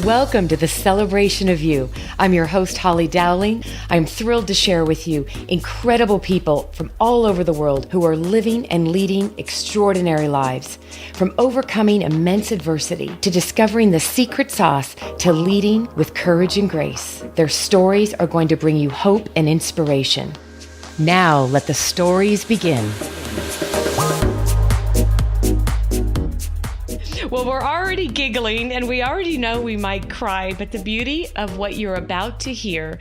Welcome to the Celebration of You. I'm your host, Holly Dowling. I'm thrilled to share with you incredible people from all over the world who are living and leading extraordinary lives. From overcoming immense adversity to discovering the secret sauce to leading with courage and grace. Their stories are going to bring you hope and inspiration. Now let the stories begin. Well, we're already giggling and we already know we might cry, but the beauty of what you're about to hear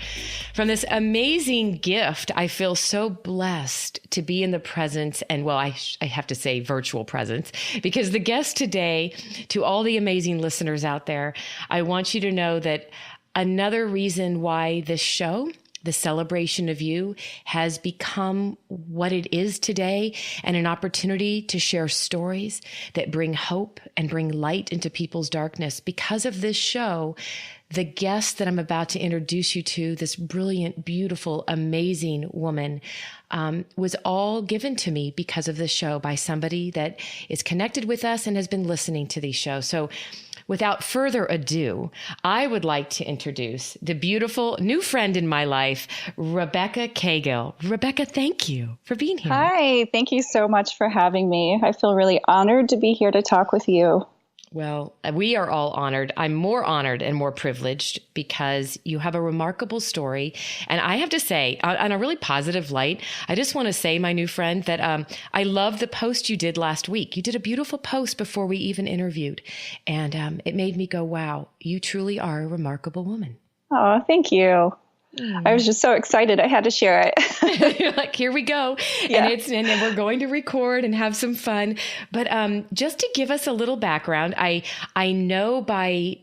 from this amazing gift, I feel so blessed to be in the presence and, well, I have to say virtual presence, because the guest today, to all the amazing listeners out there, I want you to know that another reason why this show, the Celebration of You, has become what it is today, and an opportunity to share stories that bring hope and bring light into people's darkness. Because of this show, the guest that I'm about to introduce you to, this brilliant, beautiful, amazing woman, was all given to me because of this show by somebody that is connected with us and has been listening to these shows. So without further ado, I would like to introduce the beautiful new friend in my life, Rebecca Koegel. Rebecca, thank you for being here. Hi, thank you so much for having me. I feel really honored to be here to talk with you. Well, we are all honored. I'm more honored and more privileged because you have a remarkable story. And I have to say, on a really positive light, I just want to say, my new friend, that I love the post you did last week. You did a beautiful post before we even interviewed. And it made me go, wow, you truly are a remarkable woman. Oh, thank you. I was just so excited. I had to share it. You're like, here we go. Yeah. And we're going to record and have some fun. But just to give us a little background, I know by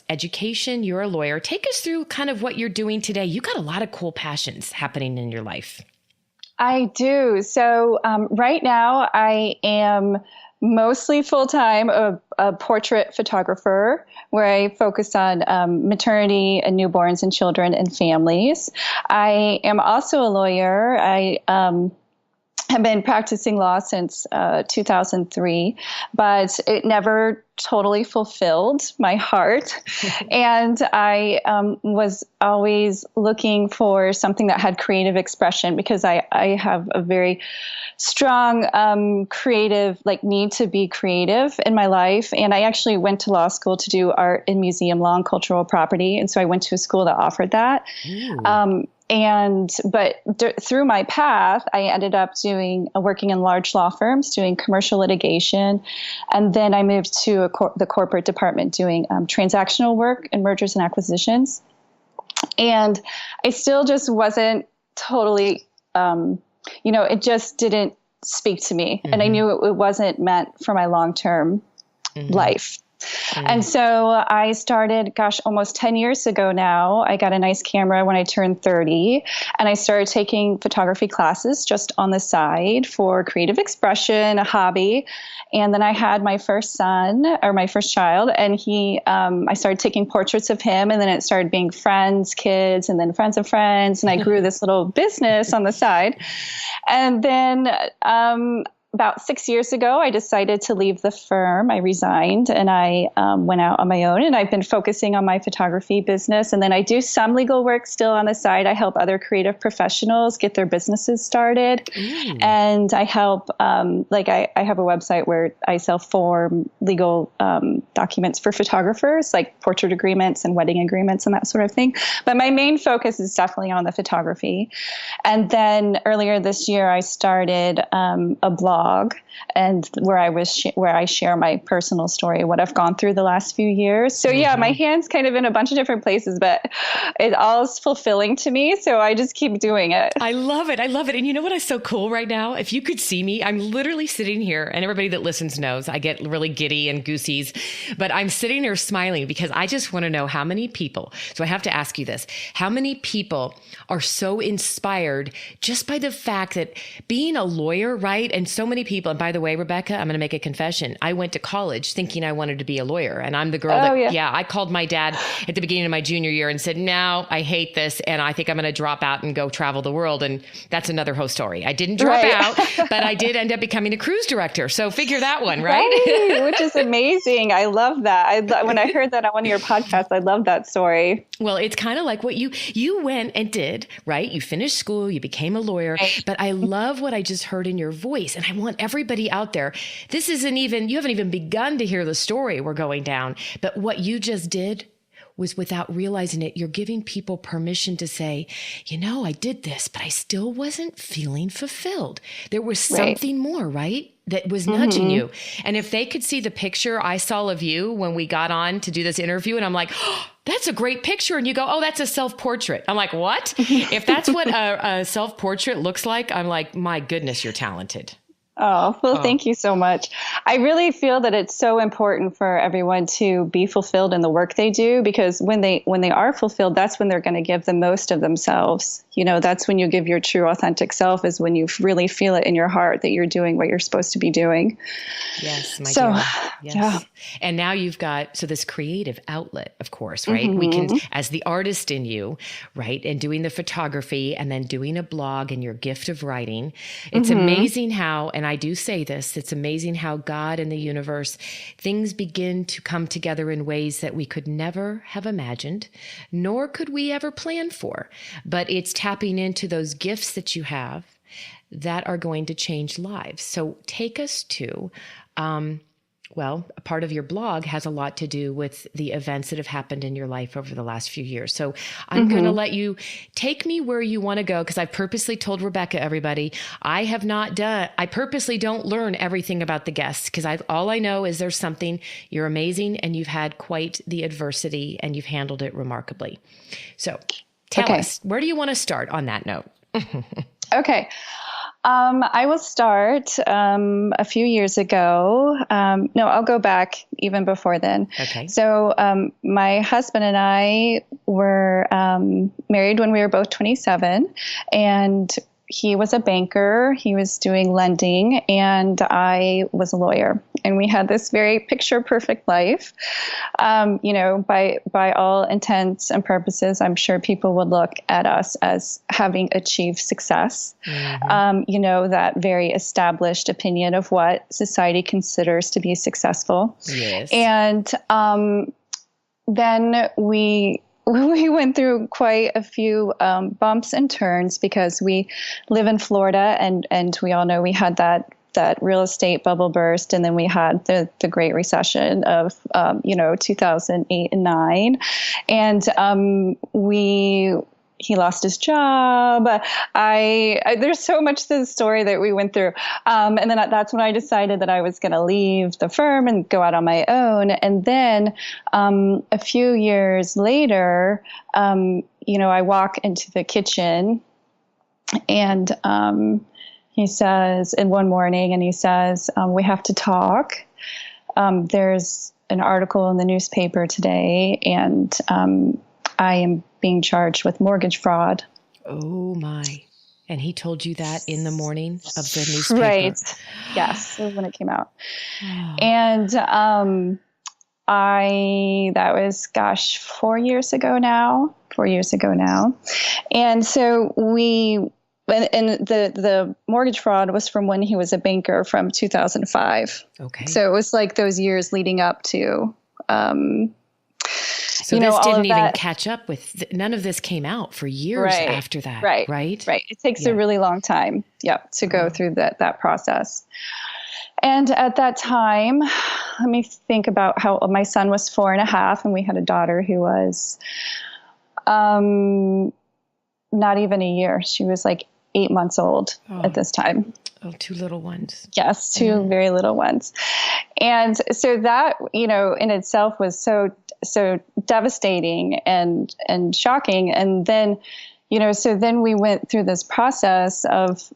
education, you're a lawyer. Take us through kind of what you're doing today. You got a lot of cool passions happening in your life. I do. So right now I am mostly full-time a portrait photographer, where I focus on maternity and newborns and children and families. I am also a lawyer. I have been practicing law since 2003, but it never totally fulfilled my heart. And I was always looking for something that had creative expression, because I have a very strong creative, need to be creative in my life. And I actually went to law school to do art and museum law and cultural property. And so I went to a school that offered that. Through my path, I ended up working in large law firms, doing commercial litigation. And then I moved to the corporate department doing transactional work and mergers and acquisitions. And I still just wasn't totally, it just didn't speak to me. Mm-hmm. And I knew it wasn't meant for my long-term life. And so I started, almost 10 years ago now. I got a nice camera when I turned 30, and I started taking photography classes just on the side for creative expression, a hobby. And then I had my first child, and I started taking portraits of him, and then it started being friends, kids, and then friends of friends. And I grew this little business on the side. And then, about 6 years ago, I decided to leave the firm. I resigned and I went out on my own, and I've been focusing on my photography business. And then I do some legal work still on the side. I help other creative professionals get their businesses started. And I help, I have a website where I sell form legal documents for photographers, like portrait agreements and wedding agreements and that sort of thing. But my main focus is definitely on the photography. And then earlier this year, I started a blog, and where I share my personal story, what I've gone through the last few years. So yeah, my hand's kind of in a bunch of different places, but it all is fulfilling to me. So I just keep doing it. I love it. I love it. And you know what is so cool right now? If you could see me, I'm literally sitting here, and everybody that listens knows I get really giddy and goosies, but I'm sitting here smiling because I just want to know how many people, so I have to ask you this, how many people are so inspired just by the fact that being a lawyer, right? And so many people. And by the way, Rebecca, I'm going to make a confession. I went to college thinking I wanted to be a lawyer. And I'm the girl I called my dad at the beginning of my junior year and said, no, I hate this. And I think I'm going to drop out and go travel the world. And that's another whole story. I didn't drop out, but I did end up becoming a cruise director. So figure that one, right? Which is amazing. I love that. When I heard that on one of your podcasts, I love that story. Well, it's kind of like what you went and did, right? You finished school, you became a lawyer, but I love what I just heard in your voice. And I want everybody out there, you haven't even begun to hear the story we're going down, but what you just did was, without realizing it, you're giving people permission to say, I did this, but I still wasn't feeling fulfilled. There was something more, right? That was nudging you. And if they could see the picture I saw of you when we got on to do this interview, and I'm like, oh, that's a great picture. And you go, oh, that's a self-portrait. I'm like, what? If that's what a self-portrait looks like, I'm like, my goodness, you're talented. Oh, well, thank you so much. I really feel that it's so important for everyone to be fulfilled in the work they do, because when they are fulfilled, that's when they're going to give the most of themselves. That's when you give your true authentic self, is when you really feel it in your heart that you're doing what you're supposed to be doing. Yes, my dear. Yes. Yeah. And now you've got, this creative outlet, of course, right? We can, as the artist in you, right? And doing the photography and then doing a blog and your gift of writing. It's amazing how, and I do say this, it's amazing how God and the universe, things begin to come together in ways that we could never have imagined, nor could we ever plan for. But it's tapping into those gifts that you have that are going to change lives. So take us to, a part of your blog has a lot to do with the events that have happened in your life over the last few years. So I'm going to let you take me where you want to go, because I purposely told Rebecca, everybody, I purposely don't learn everything about the guests, because all I know is there's something, you're amazing, and you've had quite the adversity and you've handled it remarkably. So tell us, where do you want to start on that note? Okay. I will start a few years ago. No, I'll go back even before then. Okay. So my husband and I were married when we were both 27, and he was a banker. He was doing lending, and I was a lawyer. And we had this very picture perfect life. By all intents and purposes, I'm sure people would look at us as having achieved success. That very established opinion of what society considers to be successful. Yes. And then we went through quite a few bumps and turns, because we live in Florida, and we all know we had that real estate bubble burst, and then we had the Great Recession of 2008 and 9, and he lost his job. There's so much to the story that we went through. And then that's when I decided that I was going to leave the firm and go out on my own. And then a few years later, I walk into the kitchen, and he says, in one morning, and he says, we have to talk. There's an article in the newspaper today, and I am being charged with mortgage fraud. Oh my. And he told you that in the morning of the newspaper? Right. Yes. It was when it came out. Oh. And that was, 4 years ago now. And so and the mortgage fraud was from when he was a banker, from 2005. Okay. So it was like those years leading up to, so this didn't even catch up with, none of this came out for years after that, right? Right. It takes a really long time, to go through that process. And at that time, let me think about how my son was 4.5, and we had a daughter who was not even a year. She was like 8 months old at this time. Oh, 2 little ones. Yes, 2 very little ones. And so that, in itself was so devastating and shocking. And then, so then we went through this process of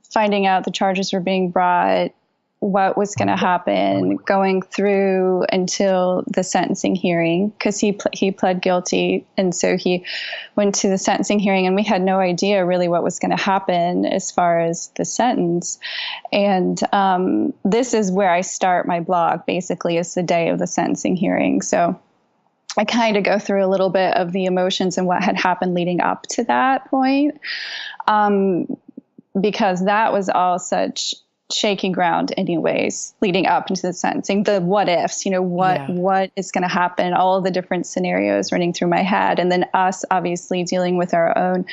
finding out the charges were being brought what was going to happen going through until the sentencing hearing, because he pled guilty. And so he went to the sentencing hearing, and we had no idea really what was going to happen as far as the sentence. And this is where I start my blog, basically, is the day of the sentencing hearing. So I kind of go through a little bit of the emotions and what had happened leading up to that point, because that was all such shaky ground anyways, leading up into the sentencing, the what ifs, what is going to happen, all of the different scenarios running through my head. And then us obviously dealing with our own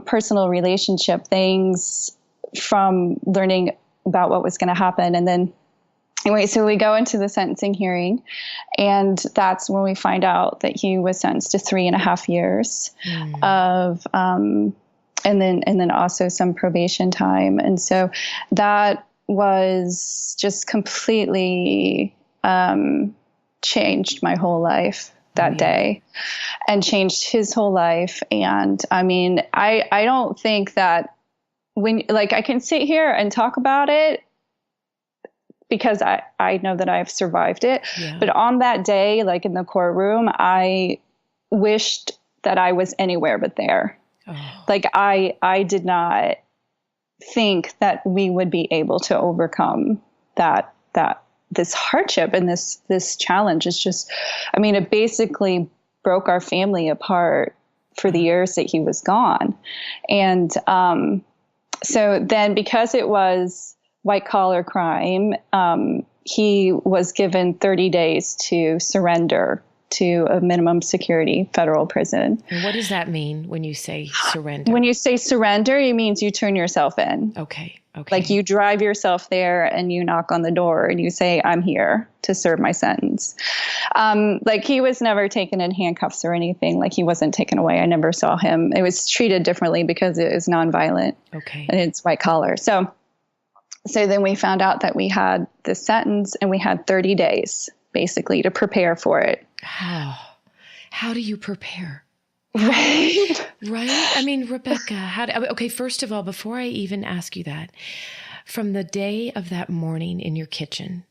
personal relationship things from learning about what was going to happen. And then anyway, so we go into the sentencing hearing, and that's when we find out that he was sentenced to 3.5 years of, and then also some probation time. And so that was just completely changed my whole life that day, and changed his whole life. And I mean, I don't think that when, like, I can sit here and talk about it because I know that I've survived it. Yeah. But on that day, like in the courtroom, I wished that I was anywhere but there. Oh. Like I did not think that we would be able to overcome that this hardship and this challenge. Is just, I mean, it basically broke our family apart for the years that he was gone. And so then, because it was white collar crime, he was given 30 days to surrender to a minimum security federal prison. And what does that mean when you say surrender? When you say surrender, it means you turn yourself in. Okay. Like you drive yourself there and you knock on the door and you say, I'm here to serve my sentence. Like he was never taken in handcuffs or anything. Like he wasn't taken away. I never saw him. It was treated differently because it is nonviolent. Okay. And it's white collar. So then we found out that we had this sentence and we had 30 days basically to prepare for it. How do you prepare? Right. Right. I mean, Rebecca, okay, first of all, before I even ask you that, from the day of that morning in your kitchen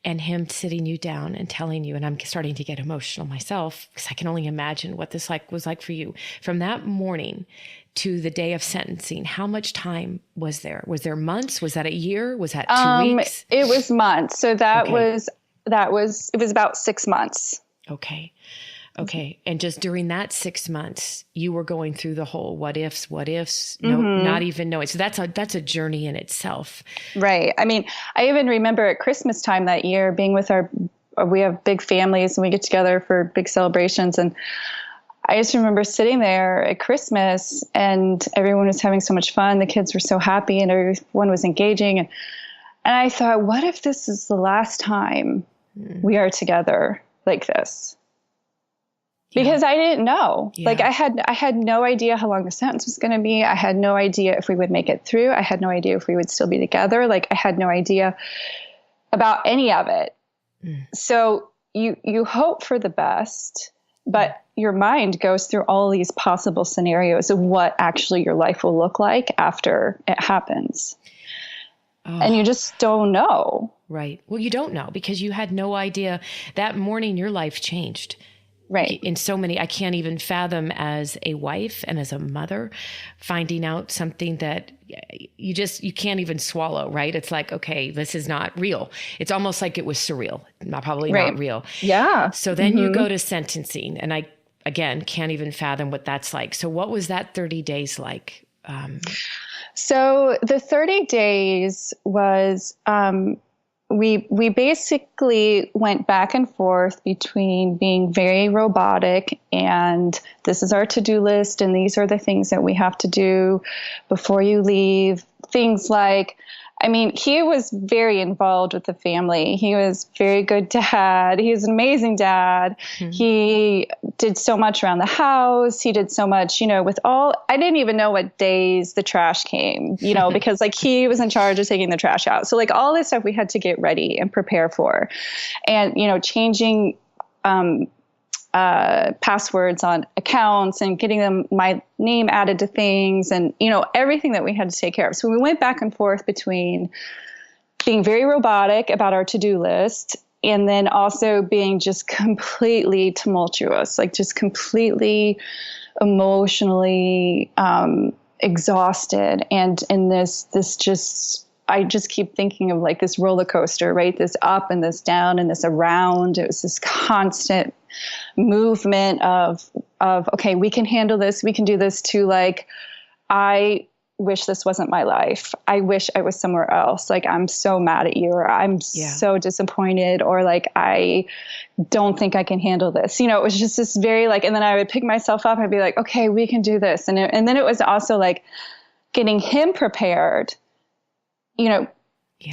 and him sitting you down and telling you, and I'm starting to get emotional myself because I can only imagine what this was like for you, from that morning to the day of sentencing, how much time was there? Was there months? Was that a year? Was that 2 weeks? It was months. So it was about 6 months. Okay. And just during that 6 months, you were going through the whole what ifs, no, not even knowing. So that's a journey in itself. Right. I mean, I even remember at Christmas time that year being with we have big families and we get together for big celebrations. And I just remember sitting there at Christmas and everyone was having so much fun. The kids were so happy and everyone was engaging. And I thought, what if this is the last time we are together like this? Because I didn't know. Yeah. Like I had no idea how long the sentence was going to be. I had no idea if we would make it through. I had no idea if we would still be together. Like I had no idea about any of it. So you hope for the best, but your mind goes through all these possible scenarios of what actually your life will look like after it happens. And you just don't know. Right. Well, you don't know because you had no idea. That morning, your life changed. Right. In so many, I can't even fathom as a wife and as a mother, finding out something that you can't even swallow, right? It's like, okay, this is not real. It's almost like it was surreal, probably not real. Yeah. So then you go to sentencing, and I, again, can't even fathom what that's like. So what was that 30 days like? So the 30 days was, we basically went back and forth between being very robotic and this is our to-do list and these are the things that we have to do before you leave. Things like, I mean, he was very involved with the family. He was very good dad. He was an amazing dad. Mm-hmm. He did so much around the house. He did so much, I didn't even know what days the trash came, because like he was in charge of taking the trash out. So like all this stuff we had to get ready and prepare for. And, changing passwords on accounts and getting my name added to things and, everything that we had to take care of. So we went back and forth between being very robotic about our to-do list, and then also being just completely tumultuous, like just completely emotionally exhausted. And this just, I just keep thinking of like this roller coaster, right? This up and this down and this around. It was this constant movement of, okay, we can handle this. We can do this, to like, I wish this wasn't my life. I wish I was somewhere else. Like, I'm so mad at you, or I'm so disappointed, or like, I don't think I can handle this. You know, it was just this very like, and then I would pick myself up. I'd be like, okay, we can do this. And then it was also like getting him prepared, you know,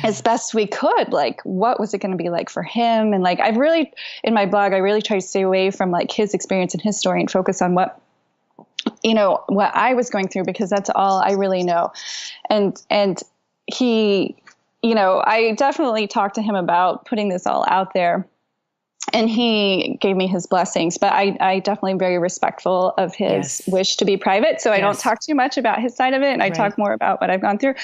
as best we could. Like, what was it going to be like for him? And like, I've really, in my blog, I really try to stay away from like his experience and his story and focus on what I was going through, because that's all I really know. And he, you know, I definitely talked to him about putting this all out there, and he gave me his blessings, but I definitely am very respectful of his wish to be private. So I don't talk too much about his side of it. And I talk more about what I've gone through.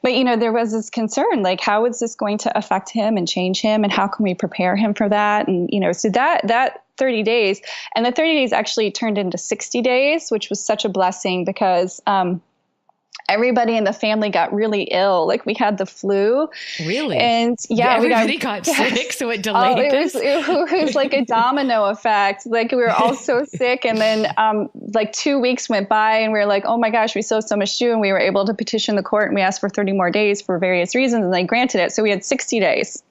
But, you know, there was this concern, like, how is this going to affect him and change him? And how can we prepare him for that? And, you know, so that 30 days, and the 30 days actually turned into 60 days, which was such a blessing, because everybody in the family got really ill. Like, we had the flu. Really? And everybody got sick, so it delayed this. It was like a domino effect. Like, we were all so sick. And then like 2 weeks went by, and we were like, oh my gosh, we still have so much to do. And we were able to petition the court, and we asked for 30 more days for various reasons, and they granted it. So we had 60 days.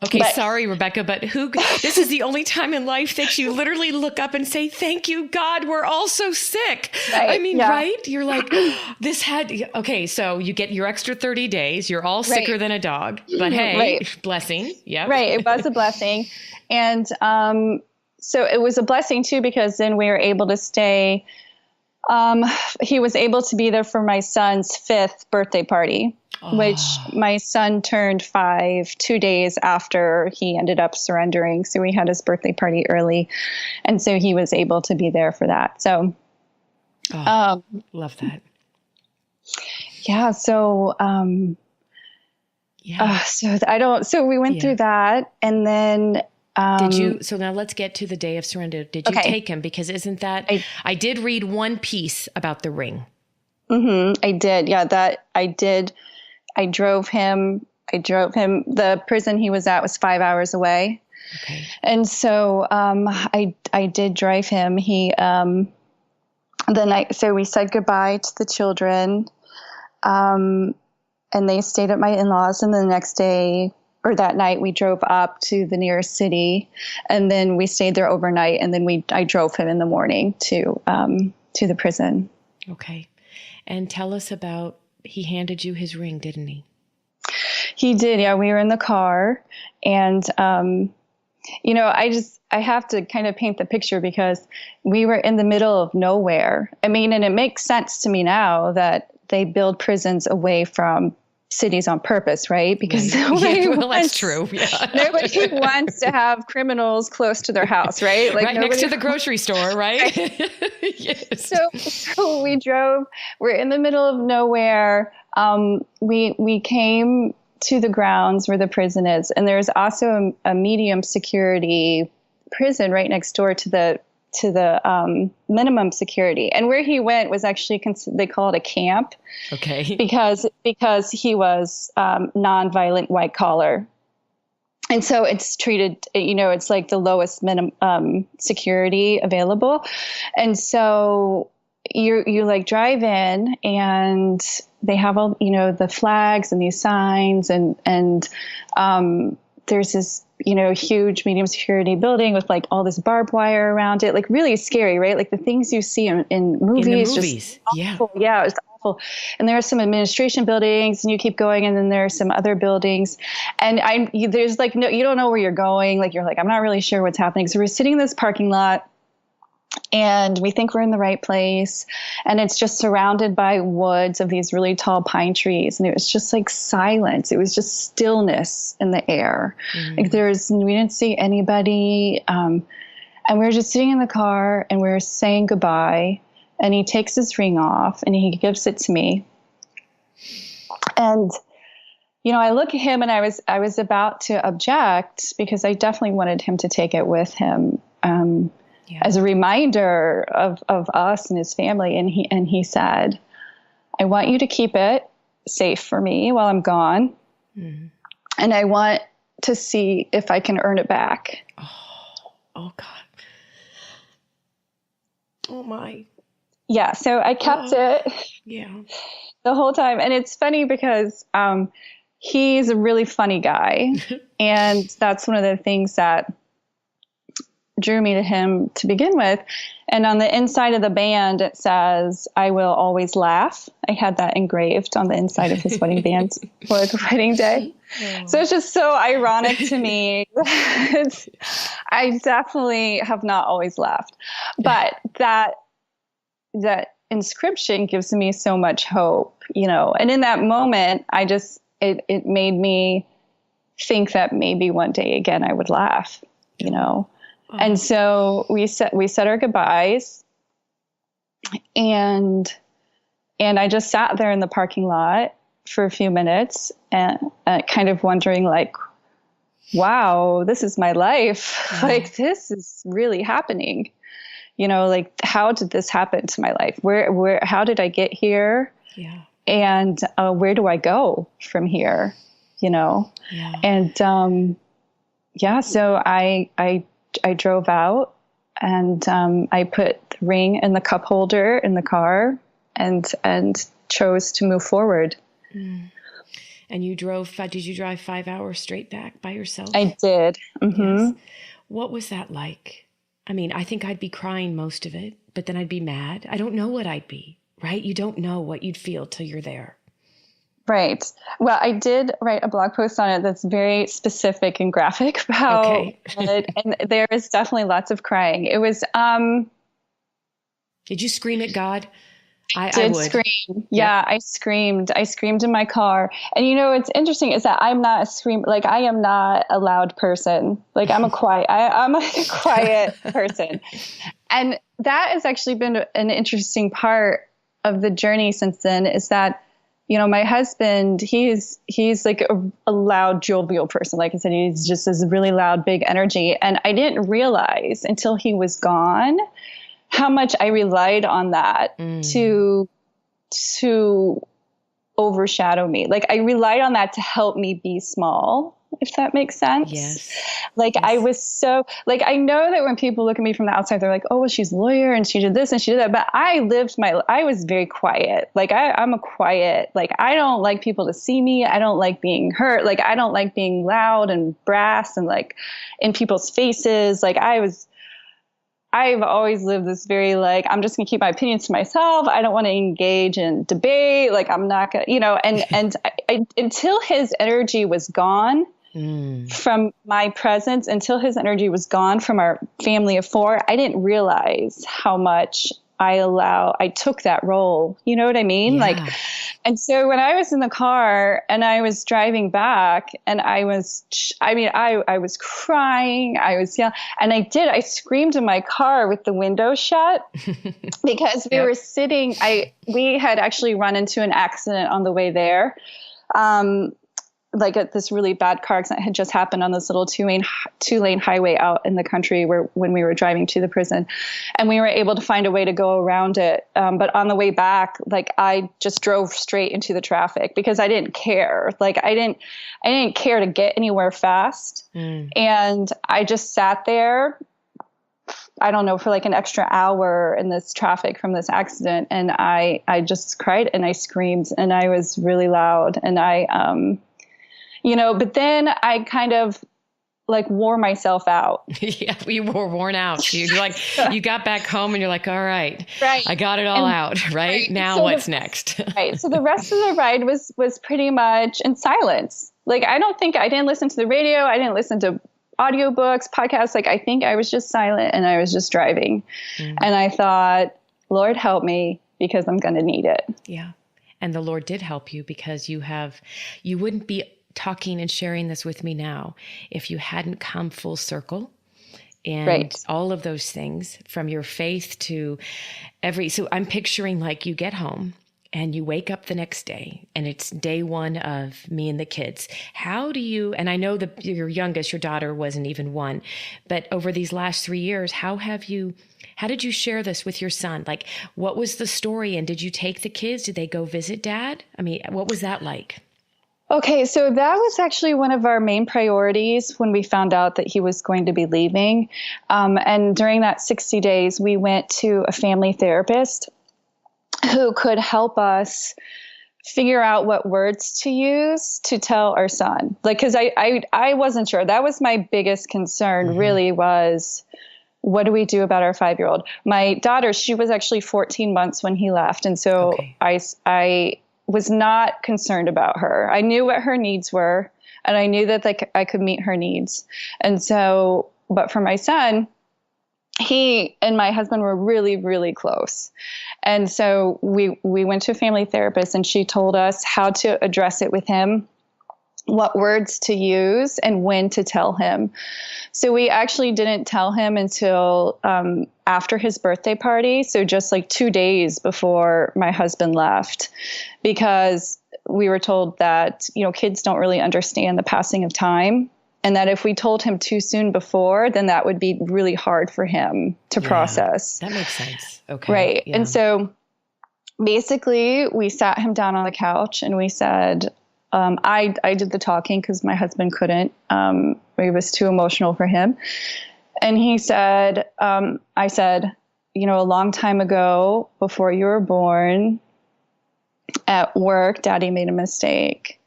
Okay, sorry, Rebecca, but this is the only time in life that you literally look up and say, thank you, God, we're all so sick. Right, I mean, right? You're like, okay, so you get your extra 30 days. You're all sicker than a dog, but hey, blessing. Yeah. Right. It was a blessing. And so it was a blessing too, because then we were able to stay. He was able to be there for my son's 5th birthday party, which my son turned 5 2 days after he ended up surrendering. So we had his birthday party early. And so he was able to be there for that. So, love that. Yeah. So, so we went through that, and then, so now let's get to the day of surrender. Did you take him? Because isn't that, I did read one piece about the ring. Mm-hmm, I did. Yeah, that I did. I drove him. The prison he was at was 5 hours away. Okay. And so, I did drive him. So we said goodbye to the children. And they stayed at my in-laws, and the next day, or that night, we drove up to the nearest city, and then we stayed there overnight. And then I drove him in the morning to the prison. Okay. And tell us about, he handed you his ring, didn't he? He did. Yeah. We were in the car, and, you know, I have to kind of paint the picture, because we were in the middle of nowhere. I mean, and it makes sense to me now that they build prisons away from cities on purpose, right? Because that's true. Yeah. Nobody wants to have criminals close to their house, right? Like next to the grocery store, right? Yes. So we drove. We're in the middle of nowhere. We came to the grounds where the prison is, and there's also a medium security prison right next door to the minimum security. And where he went was actually, they call it a camp. Okay. Because he was nonviolent white collar. And so it's treated, you know, it's like the lowest minimum security available. And so you like drive in, and they have all, you know, the flags and these signs, and there's this, you know, huge medium security building with like all this barbed wire around it, like really scary, right? Like the things you see in movies. Just awful. Yeah, it's awful. And there are some administration buildings, and you keep going, and then there are some other buildings, and there's like, no, you don't know where you're going. Like, you're like, I'm not really sure what's happening. So we're sitting in this parking lot, and we think we're in the right place, and it's just surrounded by woods of these really tall pine trees. And it was just like silence. It was just stillness in the air. Like we didn't see anybody. And we were just sitting in the car, and we were saying goodbye, and he takes his ring off, and he gives it to me. And, I look at him and I was about to object because I definitely wanted him to take it with him, as a reminder of us and his family. And he said, I want you to keep it safe for me while I'm gone. Mm-hmm. And I want to see if I can earn it back. Oh God. Oh my. Yeah. So I kept it the whole time. And it's funny because, he's a really funny guy. And that's one of the things that drew me to him to begin with. And on the inside of the band, it says, I will always laugh. I had that engraved on the inside of his wedding band for the wedding day. Oh. So it's just so ironic to me. I definitely have not always laughed, but that inscription gives me so much hope, and in that moment, it made me think that maybe one day again, I would laugh, Oh. And so we said our goodbyes, and I just sat there in the parking lot for a few minutes and kind of wondering, like, wow, this is my life. Yeah. Like, this is really happening. Like, how did this happen to my life? How did I get here? Yeah. And where do I go from here? Yeah. And so I drove out, and I put the ring in the cup holder in the car, and chose to move forward. Mm. And you drove. Did you drive 5 hours straight back by yourself? I did. Mm-hmm. Yes. What was that like? I mean, I think I'd be crying most of it, but then I'd be mad. I don't know what I'd be, right? You don't know what you'd feel till you're there. Right. Well, I did write a blog post on it that's very specific and graphic about it, and there is definitely lots of crying. It was. Did you scream at God? I would scream. Yeah, I screamed. I screamed in my car. And what's interesting is that I'm not a scream. Like, I am not a loud person. Like, I'm I'm a quiet person. And that has actually been an interesting part of the journey since then, is that, my husband, he's like a loud, jovial person. Like I said, he's just this really loud, big energy. And I didn't realize until he was gone how much I relied on that to overshadow me. Like, I relied on that to help me be small, if that makes sense. Yes. Like, yes. I was so, like, I know that when people look at me from the outside, they're like, oh, well, she's a lawyer and she did this and she did that. But I was very quiet. Like, I'm a quiet, like, I don't like people to see me. I don't like being hurt. Like, I don't like being loud and brass and like in people's faces. Like, I've always lived this very, like, I'm just going to keep my opinions to myself. I don't want to engage in debate. Like, I'm not going to, and until his energy was gone from my presence, until his energy was gone from our family of four, I didn't realize how much I took that role. You know what I mean? Yeah. Like, and so when I was in the car and I was driving back and I was crying, I was yelling, and I screamed in my car with the window shut because we were sitting, we had actually run into an accident on the way there. Like this really bad car accident had just happened on this little two-lane highway out in the country when we were driving to the prison, and we were able to find a way to go around it. But on the way back, like, I just drove straight into the traffic because I didn't care. Like, I didn't care to get anywhere fast. And I just sat there, I don't know, for like an extra hour in this traffic from this accident. And I just cried and I screamed and I was really loud, and but then I kind of like wore myself out. Yeah, you were worn out. You're like, you got back home and you're like, all right, I got it all out. Right. Now so what's next? Right. So the rest of the ride was pretty much in silence. Like, I didn't listen to the radio. I didn't listen to audiobooks, podcasts. Like, I think I was just silent and I was just driving. And I thought, Lord, help me, because I'm going to need it. Yeah. And the Lord did help you, because you wouldn't be talking and sharing this with me now if you hadn't come full circle and all of those things, from your faith to so I'm picturing, like, you get home and you wake up the next day and it's day one of me and the kids. How do you, and I know that your youngest, your daughter wasn't even one, but over these last 3 years, how did you share this with your son? Like, what was the story? And did you take the kids? Did they go visit dad? I mean, what was that like? Okay, so that was actually one of our main priorities when we found out that he was going to be leaving. And during that 60 days, we went to a family therapist who could help us figure out what words to use to tell our son. Like, because I wasn't sure. That was my biggest concern, really, was what do we do about our 5-year-old? My daughter, she was actually 14 months when he left. And so I was not concerned about her. I knew what her needs were, and I knew that I could meet her needs. And so, but for my son, he and my husband were really, really close. And so we went to a family therapist, and she told us how to address it with him, what words to use, and when to tell him. So we actually didn't tell him until after his birthday party. So just like 2 days before my husband left, because we were told that, kids don't really understand the passing of time. And that if we told him too soon before, then that would be really hard for him to process. That makes sense. Okay. Right. Yeah. And so basically we sat him down on the couch and we said, I did the talking because my husband couldn't. It was too emotional for him. And he said, I said, a long time ago, before you were born, at work, Daddy made a mistake.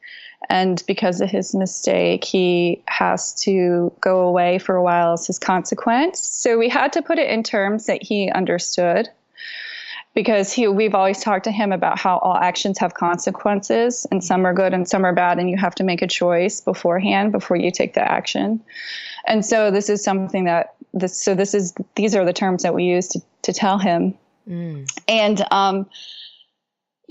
And because of his mistake, he has to go away for a while as his consequence. So we had to put it in terms that he understood, because we've always talked to him about how all actions have consequences, and some are good and some are bad, and you have to make a choice beforehand before you take the action. And so this is something these are the terms that we use to tell him. And,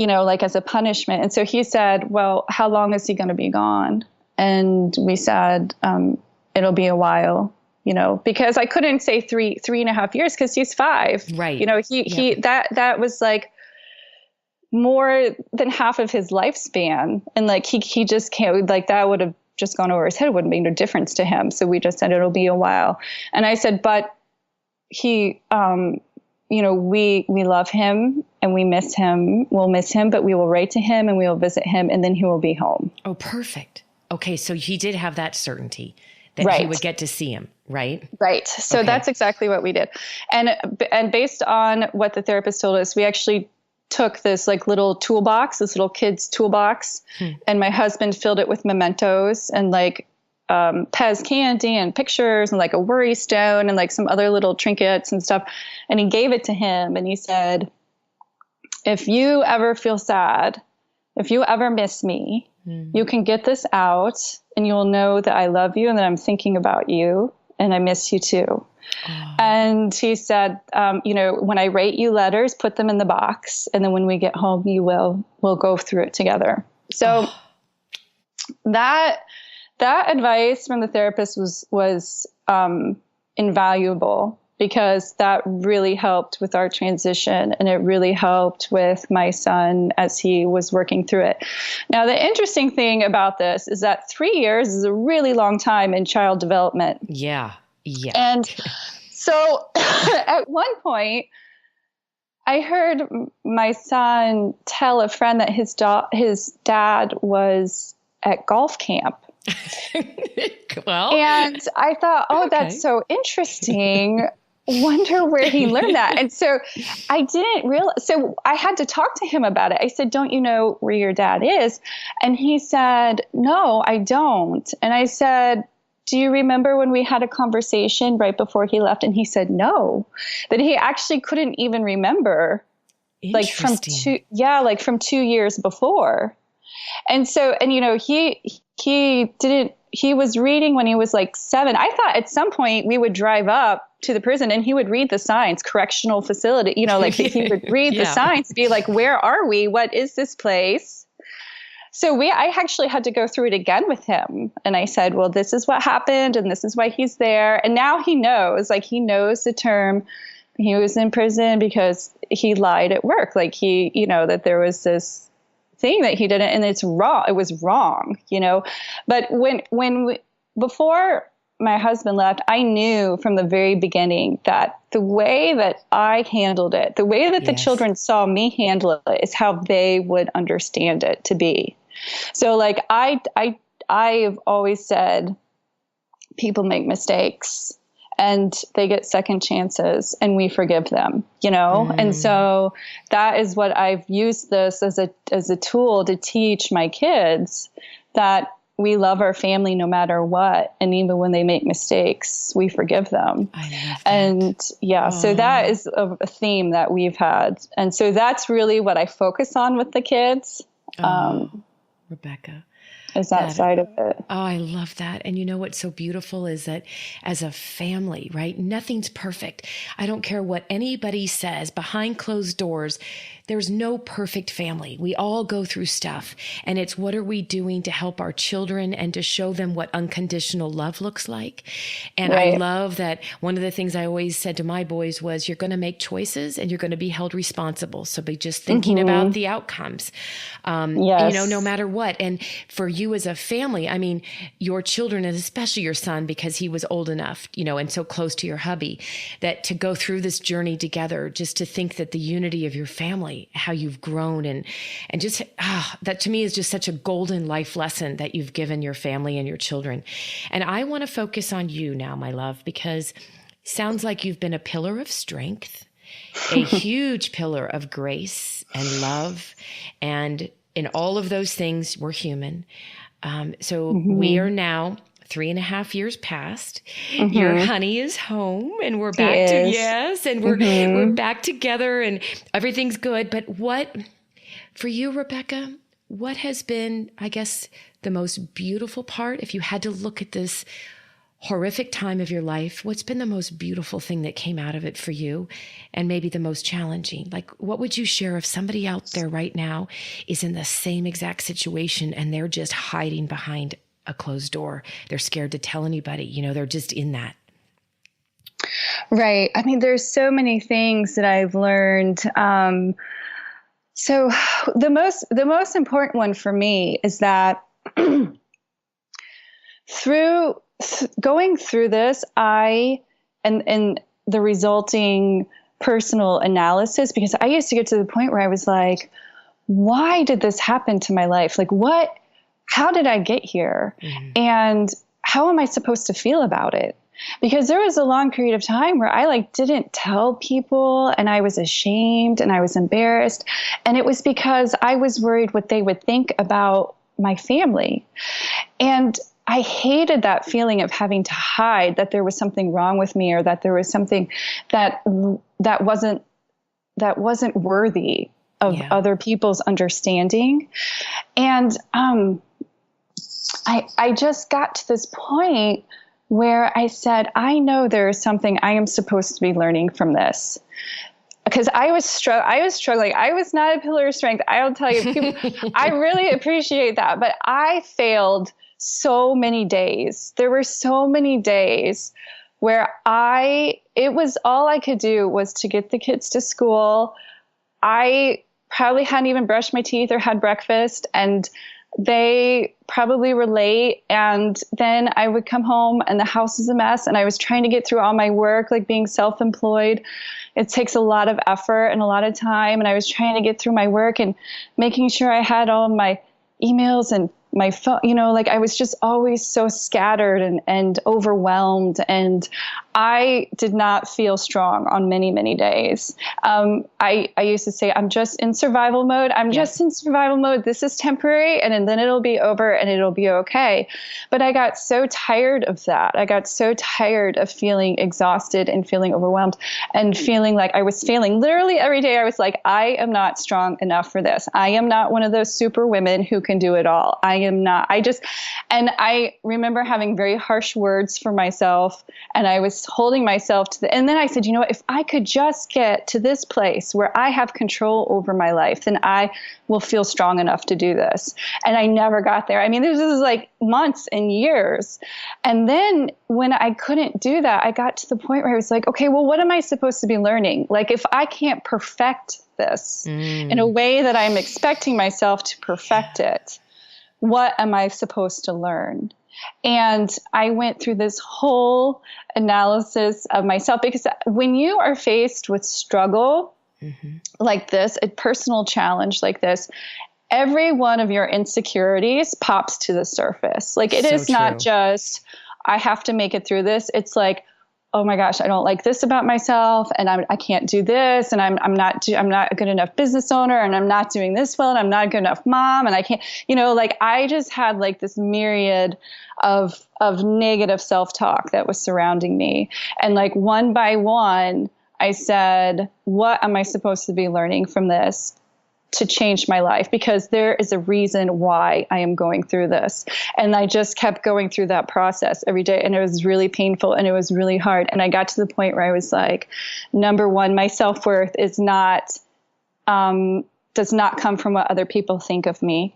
like as a punishment. And so he said, well, how long is he going to be gone? And we said, it'll be a while, because I couldn't say 3.5 years because he's 5. Right. That was like more than half of his lifespan. And like, he just can't, like, that would have just gone over his head. It wouldn't make no difference to him. So we just said, it'll be a while. And I said, but he, we love him and we miss him. We'll miss him, but we will write to him and we will visit him, and then he will be home. Oh, perfect. Okay. So he did have that certainty that he would get to see him, right? Right. So that's exactly what we did. And based on what the therapist told us, we actually took this like little toolbox, this little kid's toolbox, and my husband filled it with mementos and like Pez candy and pictures and like a worry stone and like some other little trinkets and stuff. And he gave it to him and he said, if you ever feel sad, if you ever miss me, you can get this out and you'll know that I love you and that I'm thinking about you and I miss you too. Oh. And he said, when I write you letters, put them in the box. And then when we get home, we'll go through it together. So that advice from the therapist was invaluable, because that really helped with our transition, and it really helped with my son as he was working through it. Now, the interesting thing about this is that 3 years is a really long time in child development. Yeah. Yeah. And so at one point, I heard my son tell a friend that his dad was at golf camp. Well, and I thought, that's so interesting. Wonder where he learned that. And so I didn't realize. So I had to talk to him about it. I said, don't you know where your dad is? And he said, no, I don't. And I said, do you remember when we had a conversation right before he left? And he said, no, that he actually couldn't even remember, like from 2 years before. And so, and he was reading when he was like 7. I thought at some point we would drive up to the prison and he would read the signs, correctional facility, he would read the signs, be like, where are we? What is this place? So I actually had to go through it again with him. And I said, well, this is what happened and this is why he's there. And now he knows the term. He was in prison because he lied at work. Like that there was this thing that he didn't, and it's wrong. It was wrong, but before my husband left, I knew from the very beginning that the way that I handled it, the way that the children saw me handle it, is how they would understand it to be. So like I've always said, people make mistakes and they get second chances and we forgive them, And so that is what I've used this as a tool to teach my kids, that we love our family no matter what. And even when they make mistakes, we forgive them. I love that. And so that is a theme that we've had. And so that's really what I focus on with the kids. Rebecca. Is that side of it. Oh, I love that. And you know what's so beautiful is that as a family, right? Nothing's perfect. I don't care what anybody says behind closed doors. There's no perfect family. We all go through stuff. And it's what are we doing to help our children and to show them what unconditional love looks like. And I love that one of the things I always said to my boys was, you're going to make choices and you're going to be held responsible. So be just thinking about the outcomes, no matter what. And for you as a family, I mean, your children, and especially your son, because he was old enough, and so close to your hubby, that to go through this journey together, just to think that the unity of your family, how you've grown and just, that to me is just such a golden life lesson that you've given your family and your children. And I want to focus on you now, my love, because it sounds like you've been a pillar of strength, a huge pillar of grace and love. And in all of those things, we're human. So we are now 3.5 years past. Your honey is home and we're back we're back together and everything's good. But what, for you, Rebecca, what has been, I guess, the most beautiful part, if you had to look at this horrific time of your life, what's been the most beautiful thing that came out of it for you, and maybe the most challenging? Like, what would you share if somebody out there right now is in the same exact situation and they're just hiding behind a closed door? They're scared to tell anybody, they're just in that. Right. I mean, there's so many things that I've learned. So the most important one for me is that going through this, and the resulting personal analysis, because I used to get to the point where I was like, why did this happen to my life? Like, how did I get here? And how am I supposed to feel about it? Because there was a long period of time where I didn't tell people, and I was ashamed and I was embarrassed. And it was because I was worried what they would think about my family. And I hated that feeling of having to hide that there was something wrong with me, or that there was something that wasn't worthy of other people's understanding. And I just got to this point where I said, I know there is something I am supposed to be learning from this. Because I was struggling. I was not a pillar of strength. I'll tell you, I really appreciate that. But I failed so many days. There were so many days where it was all I could do was to get the kids to school. I probably hadn't even brushed my teeth or had breakfast, and they probably were late. And then I would come home and the house was a mess, and I was trying to get through all my work, like being self-employed. It takes a lot of effort and a lot of time. And I was trying to get through my work and making sure I had all of my emails and my phone, I was just always so scattered and overwhelmed. And I did not feel strong on many, many days. I used to say, I'm just in survival mode. Just in survival mode. This is temporary, and then it'll be over and it'll be okay. But I got so tired of that. I got so tired of feeling exhausted and feeling overwhelmed and feeling like I was failing. Literally every day I was like, I am not strong enough for this. I am not one of those super women who can do it all. I am not, and I remember having very harsh words for myself, and I was holding myself to and then I said, you know what, if I could just get to this place where I have control over my life, then I will feel strong enough to do this. And I never got there. I mean, this was like months and years. And then when I couldn't do that, I got to the point where I was like, okay, well, what am I supposed to be learning? Like, if I can't perfect this in a way that I'm expecting myself to perfect it, what am I supposed to learn? And I went through this whole analysis of myself, because when you are faced with struggle like this, a personal challenge like this, every one of your insecurities pops to the surface. Like, it is not just, I have to make it through this. It's like, oh my gosh, I don't like this about myself, and I can't do this, and I'm not a good enough business owner, and I'm not doing this well, and I'm not a good enough mom, and I can't, like, I just had like this myriad of negative self-talk that was surrounding me. And like, one by one, I said, what am I supposed to be learning from this to change my life? Because there is a reason why I am going through this. And I just kept going through that process every day. And it was really painful, and it was really hard. And I got to the point where I was like, number one, my self-worth does not come from what other people think of me.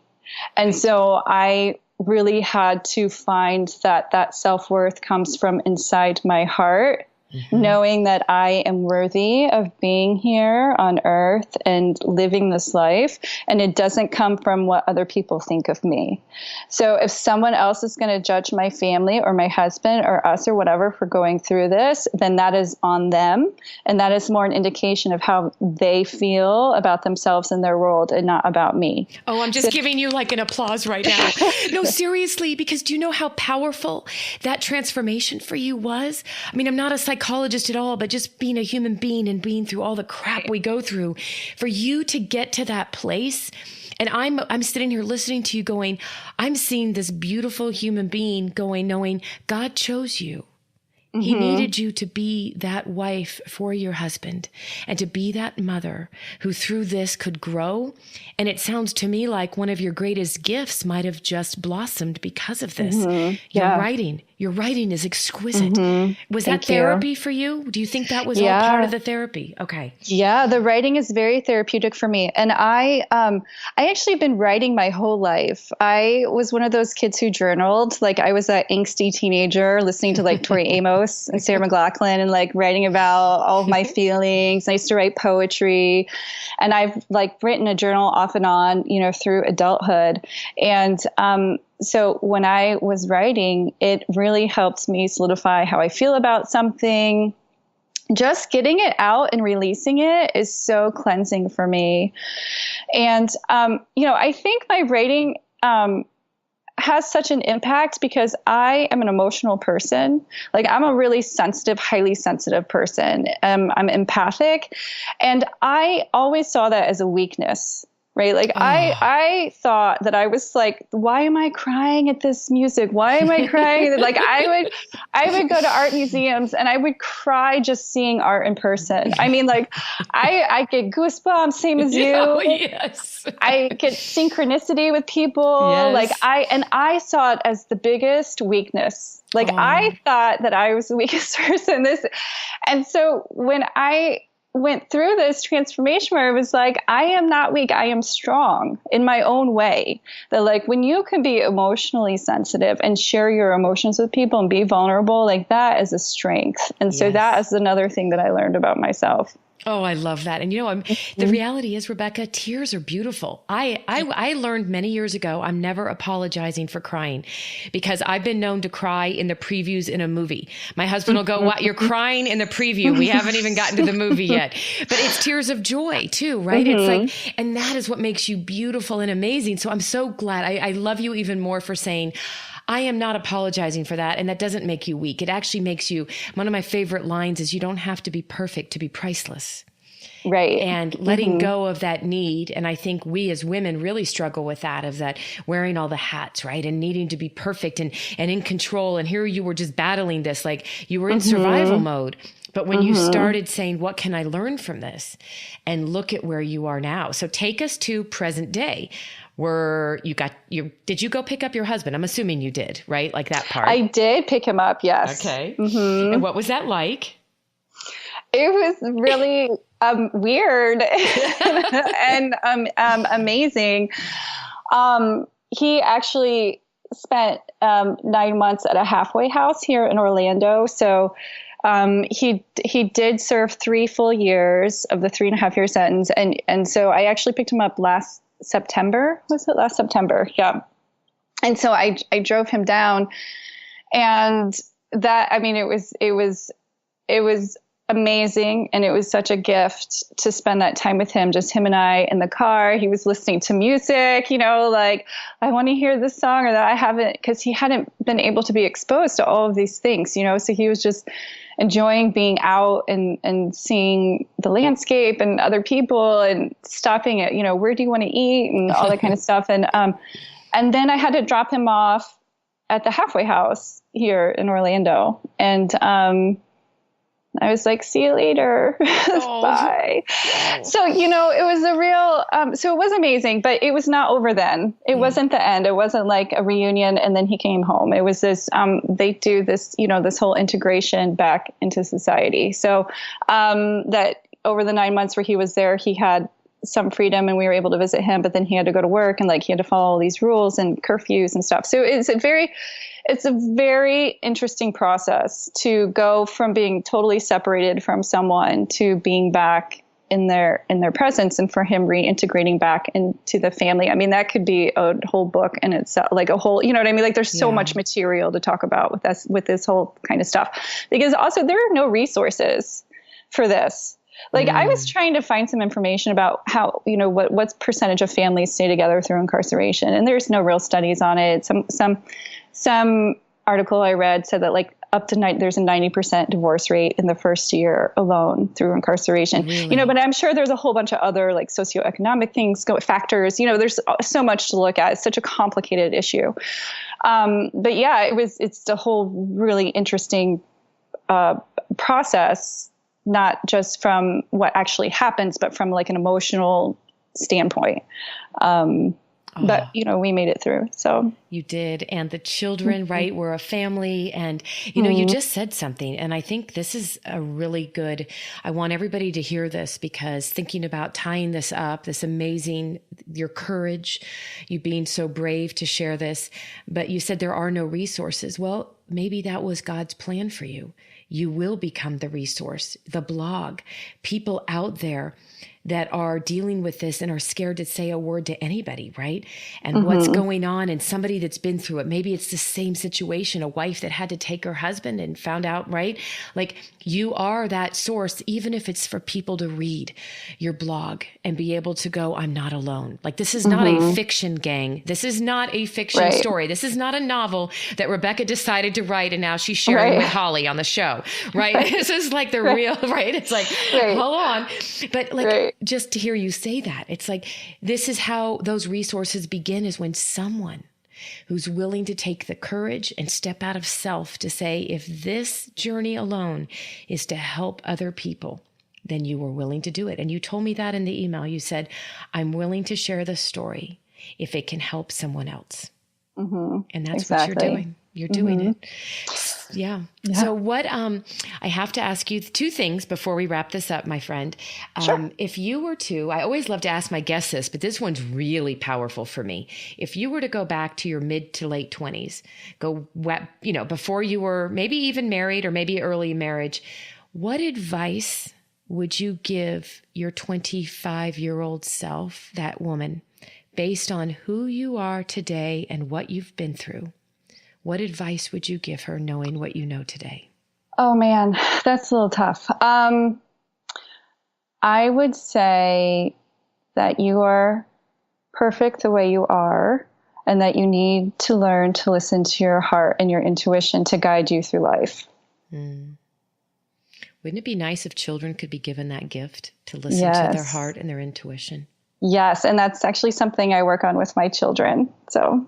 And so I really had to find that self-worth comes from inside my heart. Knowing that I am worthy of being here on earth and living this life, and it doesn't come from what other people think of me. So if someone else is going to judge my family or my husband or us or whatever for going through this, then that is on them. And that is more an indication of how they feel about themselves and their world, and not about me. Oh, I'm just giving you like an applause right now. No, seriously, because do you know how powerful that transformation for you was? I mean, I'm not a psychologist at all, but just being a human being and being through all the crap we go through, for you to get to that place. And I'm sitting here listening to you going, I'm seeing this beautiful human being going, knowing God chose you. He needed you to be that wife for your husband, and to be that mother who through this could grow. And it sounds to me like one of your greatest gifts might have just blossomed because of this. Your writing is exquisite. Was that therapy for you? Do you think that was all part of the therapy? Okay. Yeah, the writing is very therapeutic for me. And I actually have been writing my whole life. I was one of those kids who journaled. Like, I was an angsty teenager listening to like Tori Amos and Sarah McLachlan, and like writing about all of my feelings. I used to write poetry, and I've like written a journal off and on, through adulthood. And, so when I was writing, it really helped me solidify how I feel about something. Just getting it out and releasing it is so cleansing for me. And, I think my writing has such an impact because I am an emotional person. Like, I'm a really sensitive, highly sensitive person. I'm empathic, and I always saw that as a weakness. Right. Like, I thought that I was like, why am I crying at this music? Why am I crying? Like, I would go to art museums and I would cry just seeing art in person. I mean, like, I get goosebumps, same as you. Oh, yes. I get synchronicity with people. Yes. Like, I saw it as the biggest weakness. Like, I thought that I was the weakest person. And so when I went through this transformation where it was like, I am not weak, I am strong in my own way. That like, when you can be emotionally sensitive and share your emotions with people and be vulnerable, like, that is a strength. And so that is another thing that I learned about myself. Oh, I love that. And the reality is, Rebecca, tears are beautiful. I learned many years ago, I'm never apologizing for crying, because I've been known to cry in the previews in a movie. My husband will go, "What? You're crying in the preview? We haven't even gotten to the movie yet." But it's tears of joy too, right? It's like, and that is what makes you beautiful and amazing. So I'm so glad. I love you even more for saying, I am not apologizing for that. And that doesn't make you weak. It actually makes you, one of my favorite lines is, you don't have to be perfect to be priceless. Right. And letting go of that need. And I think we as women really struggle with that, of that wearing all the hats, right? And needing to be perfect and in control. And here you were just battling this, like you were in survival mode. But when you started saying, what can I learn from this? And look at where you are now. So take us to present day. did you go pick up your husband? I'm assuming you did, right? Like that part. I did pick him up. Yes. Okay. Mm-hmm. And what was that like? It was really weird and amazing. He actually spent 9 months at a halfway house here in Orlando. So he did serve 3 full years of the 3.5-year sentence. And so I actually picked him up last September. Was it last September? Yeah. And so I drove him down, and that, I mean, it was amazing. And it was such a gift to spend that time with him, just him and I in the car. He was listening to music, like, I want to hear this song or that. I haven't, because he hadn't been able to be exposed to all of these things, so he was just enjoying being out and seeing the landscape and other people and stopping at, where do you want to eat and all that kind of stuff. And then I had to drop him off at the halfway house here in Orlando. And, I was like, see you later. Oh. Bye. Oh. So, it was a real, so it was amazing, but it was not over then. It wasn't the end. It wasn't like a reunion and then he came home. It was this, they do this, this whole integration back into society. So, that over the 9 months where he was there, he had some freedom and we were able to visit him, but then he had to go to work and he had to follow all these rules and curfews and stuff. So it's a very interesting process to go from being totally separated from someone to being back in their presence, and for him reintegrating back into the family. I mean, that could be a whole book and it's like a whole, you know what I mean? Like there's so much material to talk about with this whole kind of stuff, because also there are no resources for this. Like I was trying to find some information about how, what percentage of families stay together through incarceration. And there's no real studies on it. Some article I read said that up to there's a 90% divorce rate in the first year alone through incarceration. Really? But I'm sure there's a whole bunch of other socioeconomic things, factors, there's so much to look at. It's such a complicated issue. But yeah, it's the whole really interesting process, not just from what actually happens, but from an emotional standpoint. But, we made it through. So you did. And the children, right, were a family. And, you just said something. And I think this is a really good, I want everybody to hear this, because thinking about tying this up, this amazing, your courage, you being so brave to share this, but you said there are no resources. Well, maybe that was God's plan for you. You will become the resource, the blog, people out there that are dealing with this and are scared to say a word to anybody, right? And what's going on, and somebody that's been through it. Maybe it's the same situation, a wife that had to take her husband and found out, right? You are that source, even if it's for people to read your blog and be able to go, I'm not alone. This is not a fiction, gang. This is not a fiction story. This is not a novel that Rebecca decided to write and now she's sharing with Holly on the show, right? This is the real, right? It's hold on. But just to hear you say that, it's this is how those resources begin, is when someone who's willing to take the courage and step out of self to say, if this journey alone is to help other people, then you were willing to do it. And you told me that in the email. You said, I'm willing to share the story if it can help someone else. And that's what you're doing. You're doing it. Yeah. So what, I have to ask you 2 things before we wrap this up, my friend. Sure. If you were to, I always love to ask my guests this, but this one's really powerful for me. If you were to go back to your mid to late 20s, before you were maybe even married or maybe early marriage, what advice would you give your 25-year-old self, that woman, based on who you are today and what you've been through? What advice would you give her knowing what you know today? Oh man, that's a little tough. I would say that you are perfect the way you are, and that you need to learn to listen to your heart and your intuition to guide you through life. Wouldn't it be nice if children could be given that gift to listen to their heart and their intuition? Yes. And that's actually something I work on with my children. So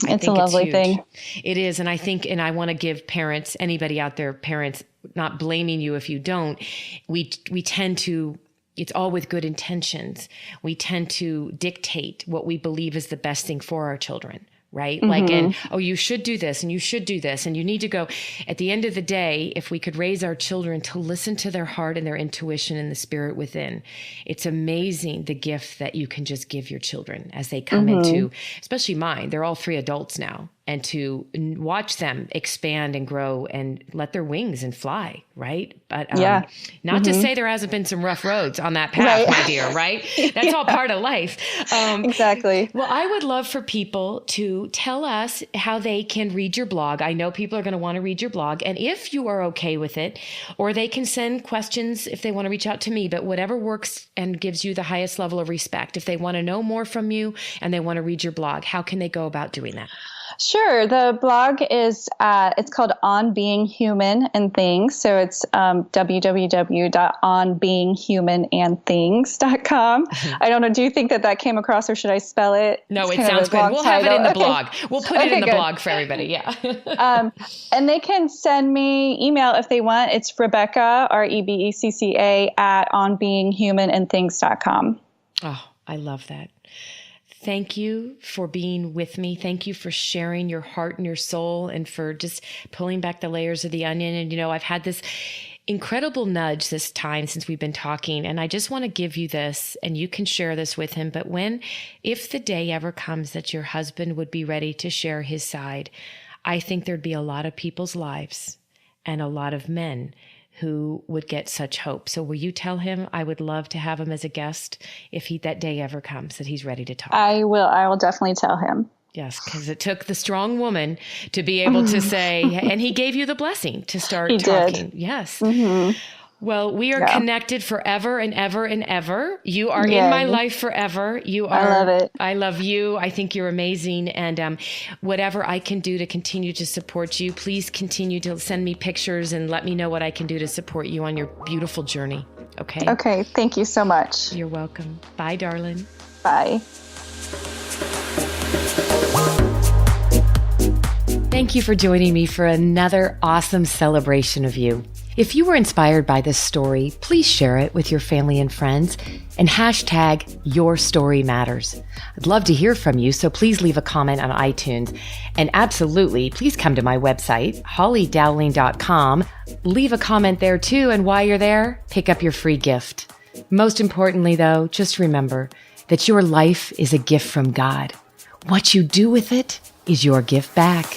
it's a lovely thing. It is. And I think, and I want to give parents, anybody out there, parents, not blaming you if you don't, we tend to it's all with good intentions. We tend to dictate what we believe is the best thing for our children, right? Like, and, oh, you should do this and you should do this and you need to go. At the end of the day, if we could raise our children to listen to their heart and their intuition and the spirit within, it's amazing the gift that you can just give your children as they come into, especially mine. They're all 3 adults now. And to watch them expand and grow and let their wings and fly, right? But not to say there hasn't been some rough roads on that path, my dear, right? That's all part of life. Exactly. Well, I would love for people to tell us how they can read your blog. I know people are going to want to read your blog. And if you are okay with it, or they can send questions if they want to reach out to me, but whatever works and gives you the highest level of respect. If they want to know more from you and they want to read your blog, how can they go about doing that? Sure. The blog is, it's called On Being Human and Things. So it's www.onbeinghumanandthings.com. I don't know. Do you think that came across, or should I spell it? No, it sounds good. We'll have it in the blog. We'll put it in the blog for everybody. Yeah. And they can send me email if they want. It's Rebecca, Rebecca, at onbeinghumanandthings.com. Oh, I love that. Thank you for being with me. Thank you for sharing your heart and your soul and for just pulling back the layers of the onion. And, I've had this incredible nudge this time since we've been talking. And I just want to give you this, and you can share this with him. But if the day ever comes that your husband would be ready to share his side, I think there'd be a lot of people's lives and a lot of men who would get such hope. So will you tell him I would love to have him as a guest if that day ever comes that he's ready to talk? I will definitely tell him. Yes, because it took the strong woman to be able to say, and he gave you the blessing to start talking. Did. Yes. Well, we are connected forever and ever and ever. You are in my life forever. I love it. I love you. I think you're amazing. And whatever I can do to continue to support you, please continue to send me pictures and let me know what I can do to support you on your beautiful journey. Okay? Okay. Thank you so much. You're welcome. Bye, darling. Bye. Thank you for joining me for another awesome celebration of you. If you were inspired by this story, please share it with your family and friends and hashtag Your Story Matters. I'd love to hear from you, so please leave a comment on iTunes. And absolutely, please come to my website, hollydowling.com. Leave a comment there too, and while you're there, pick up your free gift. Most importantly though, just remember that your life is a gift from God. What you do with it is your gift back.